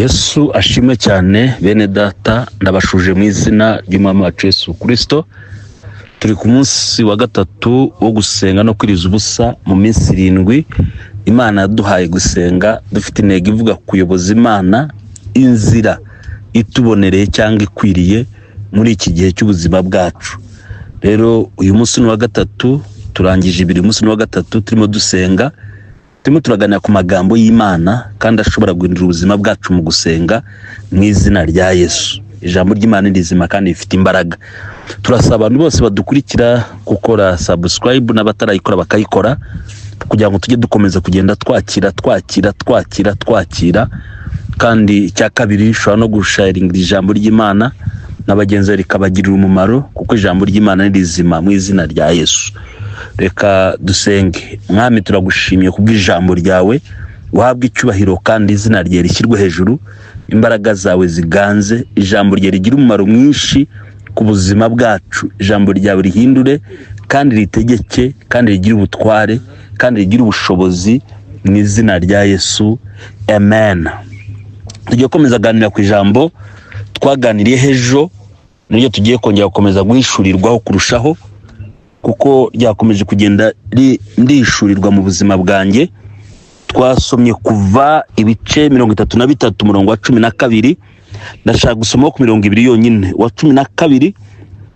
Yesu ashimwe cyane bene data, ndabashuje mu izina ry'Umwami wacu Yesu Kristo. Turi ku munsi wa gatatu wo gusenga no kwiriza ubusa mu minsi 7 Imana yaduhaye gusenga dufite intego ivuga kuyoboza Imana inzira itubonereye cyangwa ikwiriye muri iki gihe cy'ubuzima bwacu. Rero uyu munsi ni wa gatatu, turangije 2 munsi ni wa gatatu turimo dusenga, turimo turaganira ku magambo y'Imana kandi ashobora guhindura ubuzima bwacu mu gusenga mu izina rya Yesu. Ijambo ry'Imana ni rizima kandi rifite imbaraga. Turasaba abantu bose badukurikira gukora subscribe n'abatarayikora bakayikora kugira ngo tujye dukomeza kugenda twakira kandi icya kabiri ushobora no gusharinga ijambo ry'Imana n'abagenzi rikabagirira umumaro kuko ijambo ry'Imana ni rizima mu izina rya Yesu. Reka dusenge. Mwami, turagushimiye kubw'ijambo ryawe, uhabwe icyubahiro kandi izina rye rishyirwe hejuru, imbaraga zawe ziganze, ijambo rye rigira umumaro mwinshi ku buzima bwacu, ijambo ryawe rihindure kandi ritegeke kandi rigira ubutware kandi rigira ubushobozi mu izina rya Yesu, amen. Tugiye komeza ganira ku ijambo twaganiriye hejo, niryo tugiye kongera gukomeza guhishurirwaho kurushaho kuko ryakomeje kugenda ndishurirwa mu buzima bwanjye. Twasomye kuva ibice 33 umurongo wa 12, ndashaka gusoma ku 20 yonyine, wa 12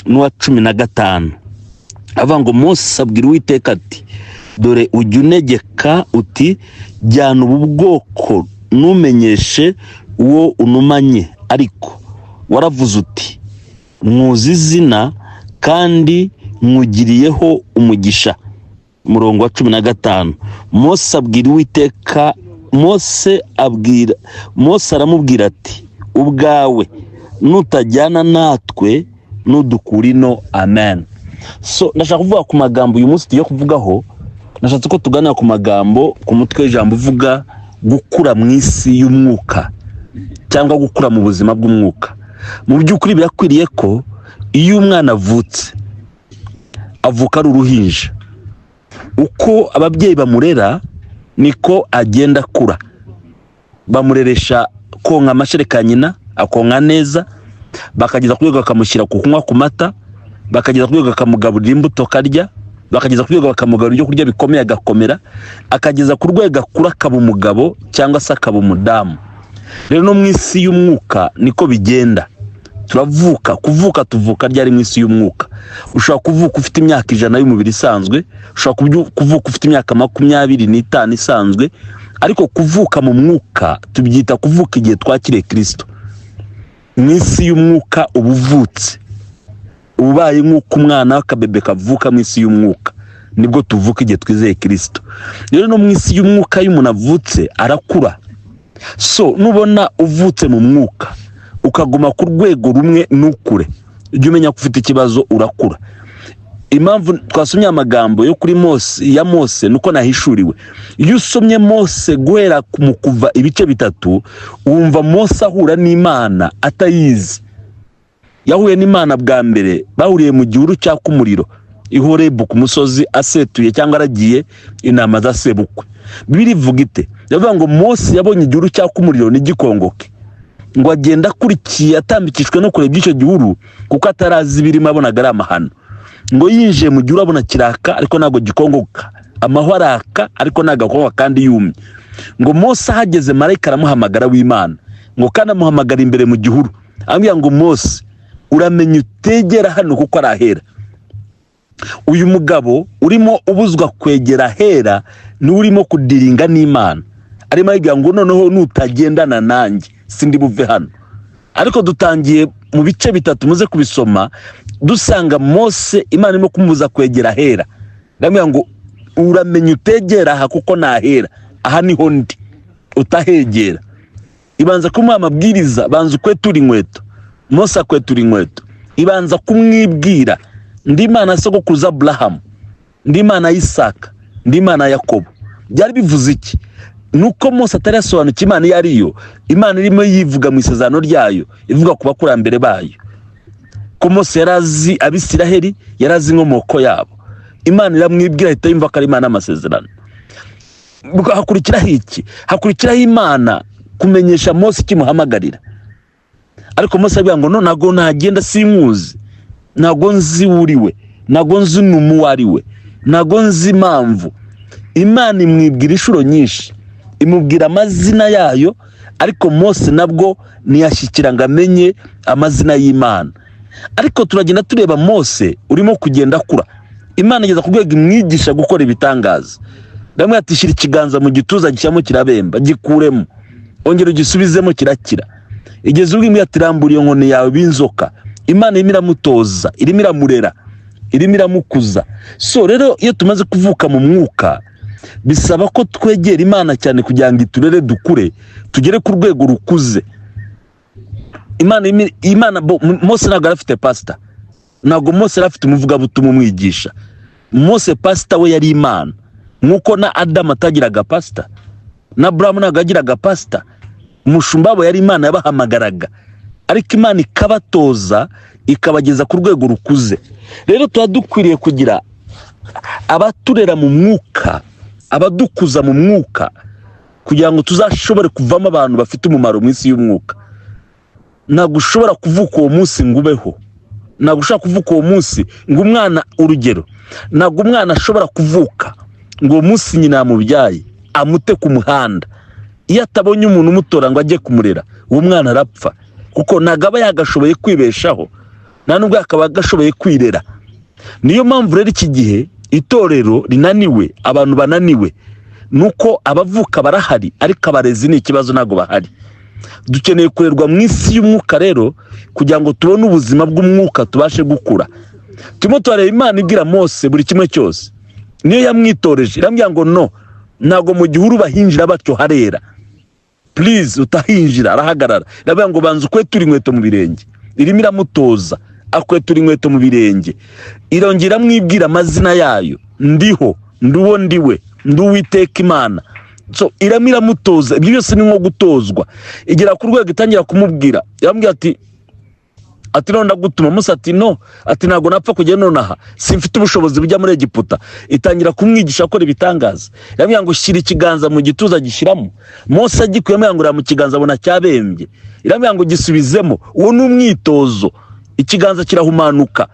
n'uwa 15. Avuga ngo Mose abwira Uwiteka ati, dore ujya unegeka uti jyana ubu bwoko numenyeshe uwo unumanye, ariko waravuze uti mwuzi izina kandi mwugiriyeho umugisha. Umurongo wa 15, Mose abwira Uwiteka, Mose aramubwira ati, ubwawe nutajyana natwe nudukurino, amen. So ndashaka kuvuga ku magambo uyu munsi tugiye kuvugaho. Nashatse ko tuganira ku magambo ku mutwe w'ijambo uvuga gukura mu isi y'umwuka cyangwa gukura mu buzima bw'umwuka. Mu by'ukuri birakwiriye ko iyo umwana avutse avuka ari uruhinja, uko ababyeyi bamurera niko agenda akura. Bamureresha konka amashereka nyina, akonka neza, bakageza ku rwego bakamushyira ku kunywa ku mata, bakageza ku rwego bakamugaburira imbuto karya, bakageza ku rwego bakamugaburira ibyo kurya bikomeye agakomera, akageza ku rwego akura akaba umugabo cyangwa se akaba umudamu. Rero no mu isi y'umwuka niko bigenda. Kuvuka tuvuka ryari mu isi y'umwuka. Ushobora kuvuka ufite imyaka 100 y'umubiri isanzwe, ushobora kuvuka ufite imyaka 25 isanzwe, ariko kuvuka mu mwuka tubyita kuvuka igihe twakiriye Kristo. Mu isi y'umwuka ubuvutse, ubaye nk'uko umwana w'akabebe kavuka mu isi y'umwuka, nibwo tuvuka igihe twizeye Kristo. Rero no mu isi y'umwuka y'umuntu avutse arakura. So nubona uvutse mu mwuka ukaguma ku rwego rumwe nukure, ujye umenya ko ufite ikibazo, urakura. Impamvu twasomye amagambo yo kuri Mose nuko nahishuriwe. Iyo usomye Mose guhera mu kuva ibice 3, wumva Mose ahura n'Imana atayizi. Yahuye n'Imana bwa mbere bahuriye mu gihuru cyaka umuriro i Horebu ku musozi, asetuye cyangwa aragiye inama za sebukwe. Bibiri ivuga ite? Yavuga ngo Mose yabonye igihuru cyaka umuriro n'igikongoke, ngo agenda akurikiye atambikishwe no kureba icyo gihuru kuko atarazi birimo, abonaga ari amahano. Ngo yinjiye mu gihuru abona kiraka ariko ntago gikongoka, amahwa araka ariko ntago akongoka kandi yumye. Ngo Mose ahageze marayika aramuhamagara w'Imana, ngo kandi amuhamagara imbere mu gihuru, ambwira ngo Mose uramenye utegera hano kuko arahera. Uyu mugabo urimo ubuzwa kwegera hera ni urimo kudiringa n'Imana, arimo ayigira ngo noneho nutagendana nanjye sindi buve hano. Ariko dutangiye mu bice 3 muze kubisoma, dusanga Mose Imana irimo kumubuza kwegera hera. Ndamubwira ngo uramenye utegera aha kuko nahera, aha niho ndi, utahegera. Ibanza kumuha amabwiriza, banza ukwetura inkweto. Mose akwetura inkweto, ibanza kumwibwira, ndi Imana sogokuruza Abraham, ndi Imana Isaka, ndi Imana Yakobo. Byari bivuze iki? Nuko Mose atari yasobanukiwe Imana iyo ariyo. Imana irimo yivuga mu isezerano ryayo, ivuga ku bakurambere bayo. Ko Mose yarazi Abisiraheli, yarazi inkomoko yabo. Imana iramwibwira ahita yumva ko ari Imana amasezerano. Hakurikiraho iki? Hakurikiraho Imana kumenyesha Mose kimuhamagarira. Ariko Mose abiga ngo no nago nagenda sinkuzi, nago nzi uriwe, nago nzi numuwariwe, nago nzi impamvu. Imana imwibwira inshuro nyinshi, imubwira amazina yayo, ariko Mose nabwo ntiyashyikira ngo amenye amazina y'Imana. Ariko turagenda tureba Mose urimo kugenda akura, Imana igeza kurwego imwigisha gukora ibitangaza. Ndamwe atishira ikiganza mu gituza gishyamo kirabemba, gikuremo, ongera ugisubizemo kirakira. Igeze ubwo imyatiramburiye nkone yawe binzoka. Imana irimo iramutoza, irimo iramurera, irimo iramukuza. So rero iyo tumaze kuvuka mu mwuka, bisaba ko twegera Imana cyane kugira ngo iturere dukure, tugere ku rwego rukuze. Imana Mose ntabwo arafite pastor, ntabwo Mose arafite umuvuga butumwa umwigisha. Mose pastor we yari Imana, nkuko na Adam atagiraga pastor, na Abraham ntabwo agiraga pastor. Umushumba wabo yari Imana yabahamagaraga, ariko Imana ikabatoza ikabageza ku rwego rukuze. Rero tudukwiriye kugira abaturera mu mwuka, abadukuza mu mwuka, kugira ngo tuzashobore kuvamo abantu bafite umumaro mu isi y'umwuka. Ntabwo ushobora kuvuka uwo munsi ngubeho, ntabwo ushobora kuvuka uwo munsi ngo umwana, urugero, ntabwo umwana ashobora kuvuka ngo uwo munsi nyina yamubyaye amute ku muhanda. Iyo atabonye umuntu umutora ngo ajye kumurera, uwo mwana arapfa, kuko ntabwo aba yagashoboye kwibeshaho, nta nubwo akaba agashoboye kwirera. Niyo mpamvu rero iki gihe itorero rinaniwe, abantu bananiwe, nuko abavuka barahari ariko abarezi ni ikibazo ntago bahari. Dukeneye kurerwa mu isi y'umwuka rero kugira ngo tubone ubuzima bw'umwuka tubashe gukura. Turimo turareba Imana ibwira Mose buri kimwe cyose. Niyo yamwitoreje irambwira ngo no, ntago mu gihuru bahinjira batyo harera, please utahinjira. Arahagarara irambwira ngo banza ukwetura inkweto mu birenge. Irimo iramutoza akwetura inkweto mu birenge. Irongera mwibwira amazina yayo, ndiho, nduwo ndiwe, nduwiteka Imana. So iramira mutoza, ibyo byose ni nko gutozwa. Igera ku rwego itangira kumubwira, irambwira ati none ndagutuma. Mose ati no, ati ntago napfa kujya nonaha, simfite ubushobozi bujya muri Egiputa. Itangira kumwigisha akora ibitangaza. Irambwira ngo shyira ikiganza mu gituza gishyiramo. Mose agikuyemo yangura mu kiganza abona cyabembye. Irambwira ngo gisubizemo. Uwo ni umwitozo. Ikiganza kirahumanuka.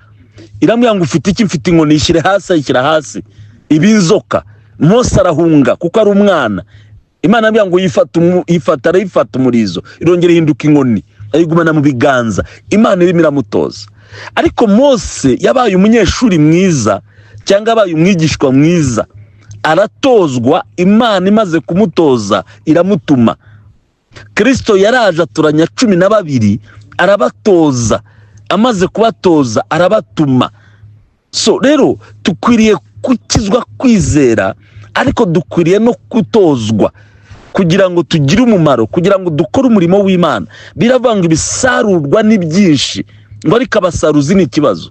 Irambwira ngo ufite iki? Mfite inkoni. Ishyire hasi, ayishyira hasi. Ibinzoka. Mose arahunga kuko ari umwana. Imana yambwira ngo yifata umurizo, irongera ihinduka inkoni, ayigumana mu biganza. Imana irimo iramutoza. Ariko Mose yabaye umunyeshuri mwiza, cyangwa abaye umwigishwa mwiza, aratozwa. Imana imaze kumutoza iramutuma. Kristo yaraje aturanya 12 arabatoza, amaze kubatoza arabatuma. So rero tukwiriye gukizwa kwizera, ariko dukwiriye no kutozwa kugira ngo tugire umumaro, kugira ngo dukore umurimo w'Imana. Biravanga ibisarurwa ni byinshi, ngo ariko abasaruzi ni ikibazo.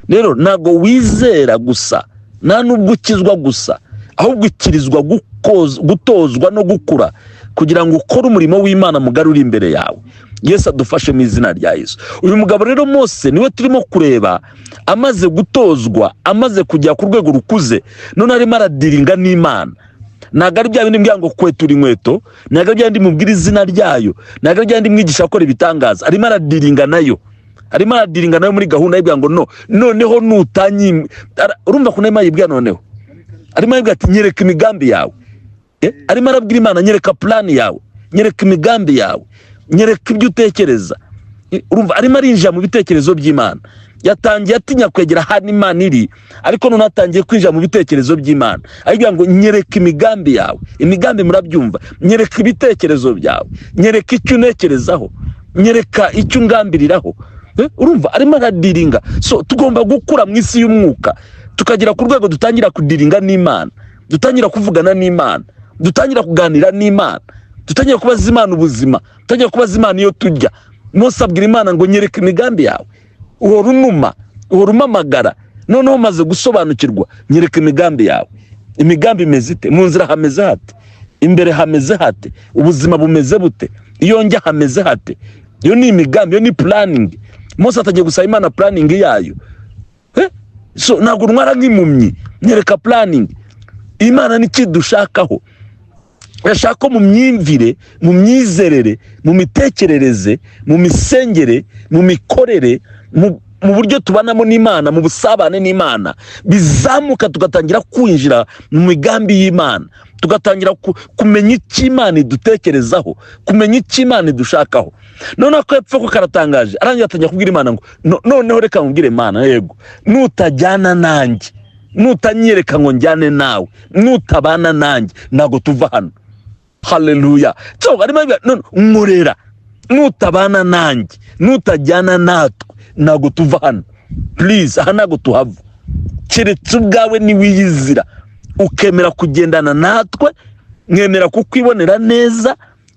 Rero ntago wizera gusa, nta nubwo ukizwa gusa, ahubwo ukirizwa gutozwa no gukura kugira ngo ukore umurimo w'Imana mugari uri imbere yawe. Yesu adufashe mu izina rya Yesu. Uyu mugabo rero Mose niwe turimo kureba, amaze gutozwa, amaze kujya ku rwego rukuze, none arimo aradiringa n'Imana. Ntago ari bya bindi mbwira ngo kwetura inkweto, ntago ari bya bindi mubwira izina ryayo, ntago ari bya bindi mwigisha akora ibitangaza. Arimo aradiringa nayo, arimo aradiringa nayo muri gahunda y'ibwira ngo no, noneho nutanyi. Urumva ko Imana yibwira noneho, arimo yibwira ati nyereka imigambi yawe. Arimo arabwira Imana nyereka plan yawe, nyereka imigambi yawe, nyereka ibyo utekereza. Urumva arimo arinjira mu bitekerezo by'Imana. Yatangiye atinya kwegera hano Imana iri, ariko none atangiye kwinjira mu bitekerezo by'Imana. Ayigira ngo nyereka imigambi yawe. Imigambi murabyumva, nyereka ibitekerezo byawe, nyereka icyo unekerezaho, nyereka icyo ungambiriraho. Urumva arimo aradiringa. So tugomba gukura mu isi y'umwuka, tukagira ku rwego dutangira kudiringa n'Imana, dutangira kuvugana n'Imana, dutangira kuganira n'Imana, dutangira kubaza Imana ubuzima, dutangira kubaza Imana iyo tujya. Mose abwira Imana ngo nyereka imigambi yawe. Uwo runuma, uwo rumamagara, noneho maze gusobanukirwa, nyereka imigambi yawe. Imigambi imeze ite? Mu nzira hameze hate? Imbere hameze hate? Ubuzima bumeze bute? Iyo njya hameze hate? Iyo ni imigambi, iyo ni planning. Mose atagiye gusaba Imana planning yayo. So ntabwo ntwara nk'impumyi, nyereka planning. Imana ni iki dushakaho. urashaka ko mu myimvire, mu myizerere, mu mitekerereze, mu misengere, mu mikorere, mu buryo tubanamo n'Imana, mu busabane n'Imana bizamuka, tugatangira kwinjira mu migambi y'Imana, tugatangira kumenya icyo Imana idutekerezaho, kumenya icyo Imana idushakaho. Noneho ko epfo ko karatangaje, arangira atangira kubwira Imana ngo noneho reka nkubwire Imana, yego nutajyana nanjye, nutanyereka ngo njyane nawe, nutabana nanjye ntago tuva hano. Haleluya. So arimo nkorera, nutabana nanjye, nutajyana natwe ntago tuva hano. Please, aha ntago tuhava. Keretse ubwawe niwiyizira ukemera kugendana natwe, mwemera kukwibonera neza,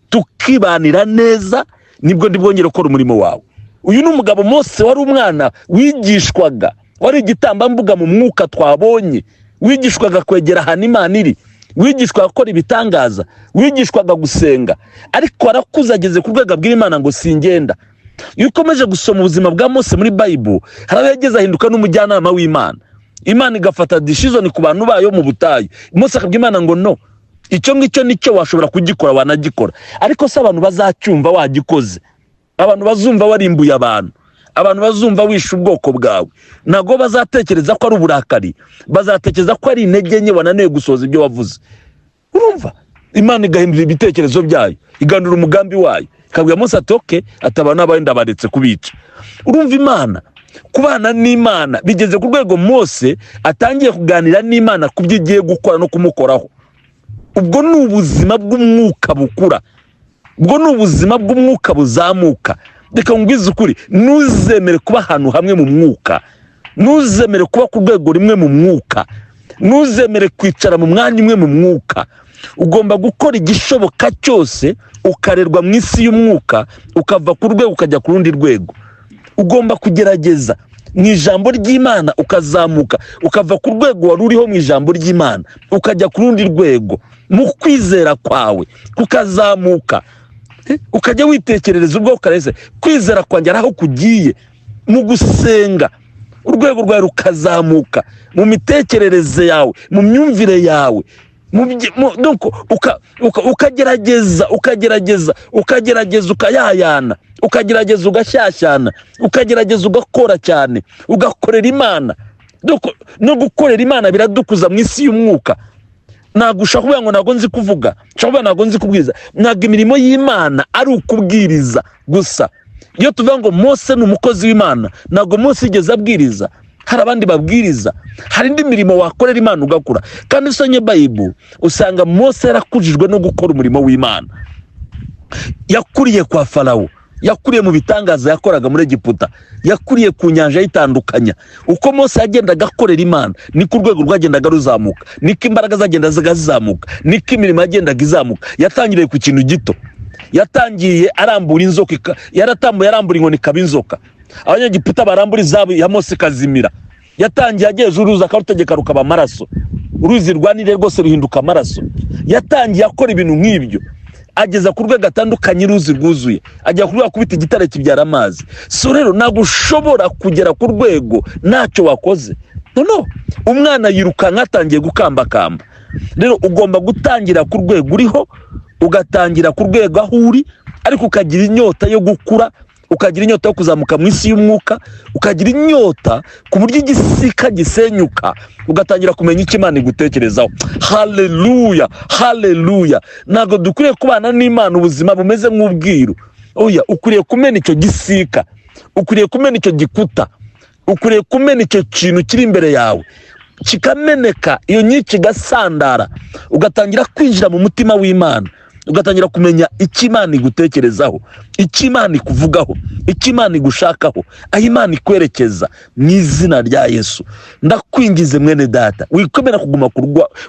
tukibanira neza, nibwo ndibwongera gukora umurimo wawe. Uyu ni umugabo Mose, wari umwana wigishwaga, wari igitambambuga mu mwuka twabonye, wigishwaga kwegera ahantu Imana iri, wigishwaga gukora ibitangaza, wigishwaga gusenga, ariko arakuze ageze ku rwego abwira Imana ngo singenda. Iyo ukomeje gusoma ubuzima bwa Mose muri Bible, hari yageze ahinduka n'umujyanama w'Imana. Imana igafata decision ku bantu bayo mu butayu. Mose akabwira Imana ngo no, icyo ngicyo nicyo washobora kugikora, wanagikora, ariko se abantu bazacyumva wagikoze, abantu bazumva warimbuye abantu, abantu bazumva wishe ubwoko bwawe, ntago bazatekereza ko ari uburakari, bazatekereza ko ari intege nke wananiwe gusoza ibyo wavuze. Urumva Imana igahindura ibitekerezo byayo, igandura umugambi wayo, ikabwira Mose ati okay, atabana n'abandi ndabaretse kubica. Urumva Imana, kubana n'Imana bigeze ku rwego Mose atangiye kuganira n'Imana kubyo igiye gukora no kumukoraho. Ubwo ni ubuzima bw'umwuka bukura, ubwo ni ubuzima bw'umwuka buzamuka. Reka ngwize ukuri, ntuzemere kuba ahantu hamwe mu mwuka, ntuzemere kuba ku rwego rimwe mu mwuka, ntuzemere kwicara mu mwanya umwe mu mwuka. Ugomba gukora igishoboka cyose ukarerwa mu isi y'umwuka, ukava ku rwego ukajya ku rundi rwego. Ugomba kugerageza mu ijambo ry'Imana ukazamuka, ukava ku rwego wari uriho mu ijambo ry'Imana ukajya ku rundi rwego, mu kwizera kwawe kukazamuka, ukajya witekerereza ubwo ukareze kwizera kwanjye aho kugiye, mu gusenga urwego rwawe rukazamuka, mu mitekerereze yawe, mu myumvire yawe, ukagerageza ukayayana, ukagerageza ugashyashyana, ukagerageza ugakora cyane, ugakorera Imana. No gukorera Imana biradukuza mu isi y'umwuka. Ntabwo ushaka kuvuga ngo ntabwo nzi kuvuga, ushaka kuvuga ntabwo nzi kubwiriza. Ntabwo imirimo y'Imana ari ukubwiriza gusa. Iyo tuvuga ngo Mose ni umukozi w'Imana, ntabwo Mose yigeze abwiriza, hari abandi babwiriza, hari indi mirimo wakorera Imana ugakora. Kandi usomye Bible usanga Mose yarakujijwe no gukora umurimo w'Imana. Yakuriye kwa Farawo, yakuriye mu bitangaza yakoraga muri Egiputa, yakuriye ku nyanja y'itandukanya. Uko Mose yagendaga akorera Imana, niko urwego rwagendaga ruzamuka, niko imbaraga zagendaga zizamuka, niko imirimo yagendaga izamuka. Yatangiriye ku kintu gito, yatangiye arambura inzoka, yaratambuye arambura inkoni ikaba inzoka. Abanyegiputa barambura izabu ya Mose kazimira. Yatangiye ageze uruzi akarutegeka rukaba amaraso, uruzi rwanire rwose ruhinduka amaraso. Yatangiye akora ibintu nk'ibyo, ageza ku rwego atandukanye uruzi rwuzuye, ajya ku rwego kubita igitare kibyara amazi. So rero ntabwo ushobora kugera ku rwego ntacyo wakoze. No, umwana yirukanka atangiye gukambakamba. Rero ugomba gutangira ku rwego uriho, ugatangira ku rwego aho uri, ariko ukagira inyota yo gukura, ukagira inyota yo kuzamuka mu isi y'umwuka, ukagira inyota ku buryo igisika gisenyuka, ugatangira kumenya icyo Imana igutekerezaho. Haleluya, haleluya. Ntabwo dukwiriye kubana n'Imana ubuzima bumeze nk'ubwiru. Oya, ukwiriye kumena icyo gisika, ukwiriye kumena icyo gikuta, ukwiriye kumena icyo kintu kiri imbere yawe, kikameneka, iyo nyiki gasandara, ugatangira kwinjira mu mutima w'Imana, ugatangira kumenya icyo Imana igutekerezaho, icyo Imana ikuvugaho, icyo Imana igushakaho, aho Imana ikwerekeza. Mu izina rya Yesu ndakwingize mwene data, wikomera kuguma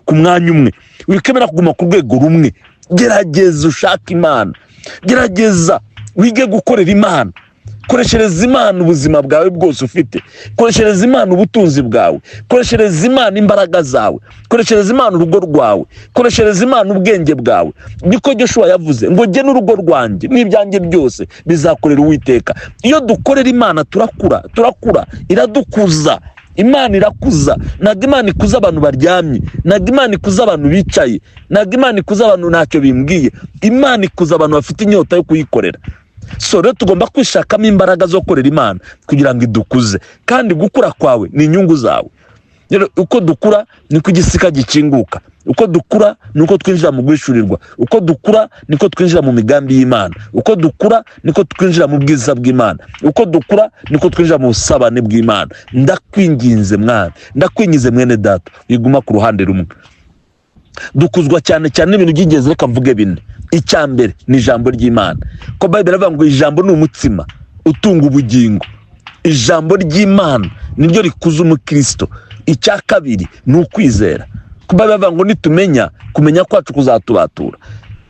ku mwanya umwe, wikomera kuguma ku rwego rumwe. Gerageza ushaka Imana, gerageza wige gukorera Imana. Koreshereza Imana ubuzima bwawe bwose ufite, koreshereza Imana ubutunzi bwawe, koreshereza Imana imbaraga zawe, koreshereza Imana urugo rwawe, koreshereza Imana ubwenge bwawe. Niko Joshua yavuze ngo jye n'urugo rwanjye n'ibyanjye byose bizakorera Uwiteka. Iyo dukorera Imana turakura, iradukuza, Imana irakuza. Ntabwo Imana ikuza abantu baryamye, ntabwo Imana ikuza abantu bicaye, ntabwo Imana ikuza abantu ntacyo bimbwiye. Imana ikuza abantu bafite inyota yo kuyikorera. So rero tugomba kwishakamo imbaraga zo gukorera Imana kugira ngo idukuze, kandi gukura kwawe ni inyungu zawe. Rero uko dukura niko igisika gikinguka, uko dukura niko twinjira mu guhishurirwa, uko dukura niko twinjira mu migambi y'Imana, uko dukura niko twinjira mu bwiza bw'Imana, uko dukura niko twinjira mu busabane bw'Imana. Ndakwinginze mwana, ndakwinginze mwene data, wiguma ku ruhande rumwe. Dukuzwa cyane cyane n'ibintu by'ingenzi, reka mvuge bine. Icya mbere ni ijambo ry'Imana, ko Bible ivuga ngo ijambo ni umutsima utunga ubugingo. Ijambo ry'Imana niryo rikuza umukristo. Icya kabiri ni ukwizera, ko Bible ivuga ngo nitumenya, kumenya kwacu kuzatubatura.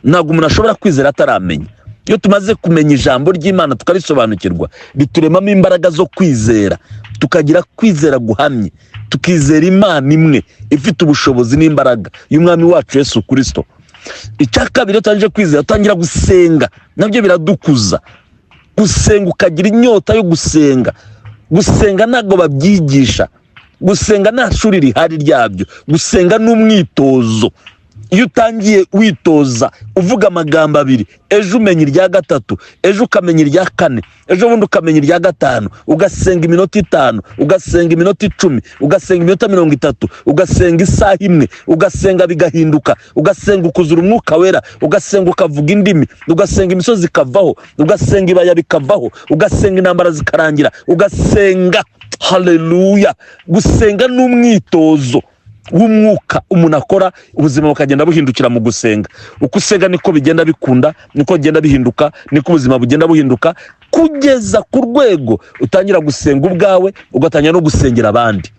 Ntabwo umuntu ashobora kwizera ataramenya. Iyo tumaze kumenya ijambo ry'Imana tukarisobanukirwa, bituremamo imbaraga zo kwizera, tukagira kwizera guhamye, tukizera Imana imwe ifite ubushobozi n'imbaraga y'umwami wacu Yesu Kristo. Icya kabiri utangije kwizera, utangira gusenga, nabyo biradukuza. Gusenga, ukagira inyota yo gusenga. Gusenga ntabwo babyigisha, gusenga nta shuri rihari ryabyo. Gusenga ni umwitozo. Iyo utangiye witoza uvuga amagambo abiri, ejo umenya irya gatatu, ejo ukamenya irya kane, ejo bundi ukamenya irya gatanu, ugasenga iminota 5, ugasenga iminota 10, ugasenga iminota 30, ugasenga isaha imwe, ugasenga bigahinduka, ugasenga ukuzura umwuka wera, ugasenga ukavuga indimi, ugasenga imisozi ikavaho, ugasenga ibaya bikavaho, ugasenga intambara zikarangira, ugasenga. Haleluya! Gusenga ni umwitozo w'umwuka umuntu akora, ubuzima bukagenda buhindukira mu gusenga. Uko usenga niko bigenda bikunda, niko bigenda bihinduka, niko ubuzima bugenda buhinduka, kugeza ku rwego utangira gusenga ubwawe, ugatangira no gusengera abandi.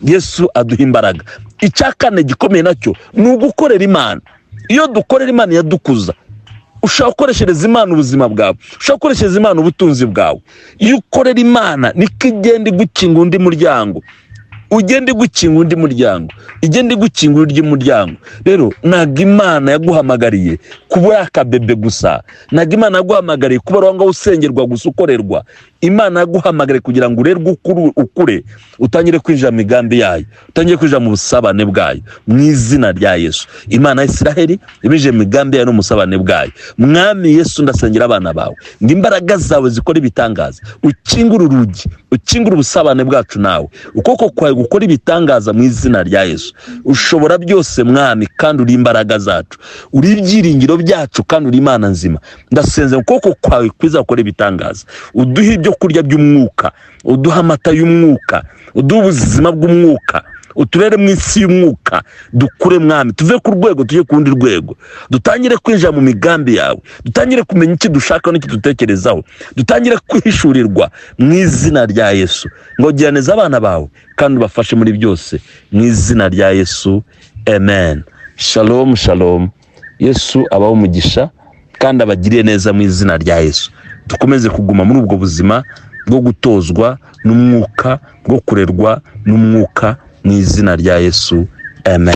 Yesu aduha imbaraga. Icya kane gikomeye nacyo ni ugukorera Imana. Iyo dukorera Imana yadukuza. Ushaka gukoreshereza Imana ubuzima bwawe, ushaka gukoreshereza Imana ubutunzi bwawe. Iyo ukorera Imana niko igenda igukinga undi muryango, ugenda igukinga undi muryango, igenda igukinga undi muryango. Rero ntabwo Imana yaguhamagariye kuba akabebe gusa, ntabwo Imana yaguhamagariye kuba aho usengerwa gusa ukorerwa. Imana yaguhamagariye kugira ngo urerwe ukure, utangire kwinjira mu migambi yayo, utangire kwinjira mu busabane bwayo, mu izina rya Yesu. Imana ya Isiraheli ibije mu migambi yayo no mu busabane bwayo. Mwami Yesu, ndasengera abana bawe ngo imbaraga zawe zikora ibitangaza, ukingura urugi, ukingura ubusabane bwacu nawe, ukoko kwawe gukora ibitangaza mu izina rya Yesu. Ushobora byose Mwami, kandi uri imbaraga zacu, uri ibyiringiro byacu, kandi uri Imana nzima. Ndasenze ukoko kwawe kwiza gukora ibitangaza, uduhe ibyo kurya by'umwuka, uduha amata y'umwuka, uduha ubuzima bw'umwuka, uturere mu isi y'umwuka. Dukure Mwami, tuve ku rwego tujye ku rundi rwego, dutangire kwinjira mu migambi yawe, dutangire kumenya iki dushaka n'iki dutekerezaho, dutangire kwihishurirwa mu izina rya Yesu. Ngo giraneza abana bawe kandi ubafashe muri byose mu izina rya Yesu. Amen. Shalom shalom. Yesu abaho umugisha kandi abagiriye neza mu izina rya Yesu. Dukomeze kuguma muri ubwo buzima bwo gutozwa n'umwuka, bwo kurerwa n'umwuka mu izina rya Yesu. Amen.